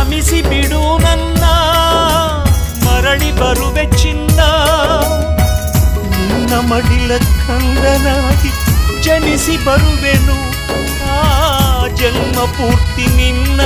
ಕ್ಷಮಿಸಿ ಬಿಡು ನನ್ನ, ಮರಳಿ ಬರುವೆ ಚಿನ್ನ. ನಿನ್ನ ಮಡಿಲ ಕಂದನಾಗಿ ಜನಿಸಿ ಬರುವೆನು, ಆ ಜನ್ಮ ಪೂರ್ತಿ ನಿನ್ನ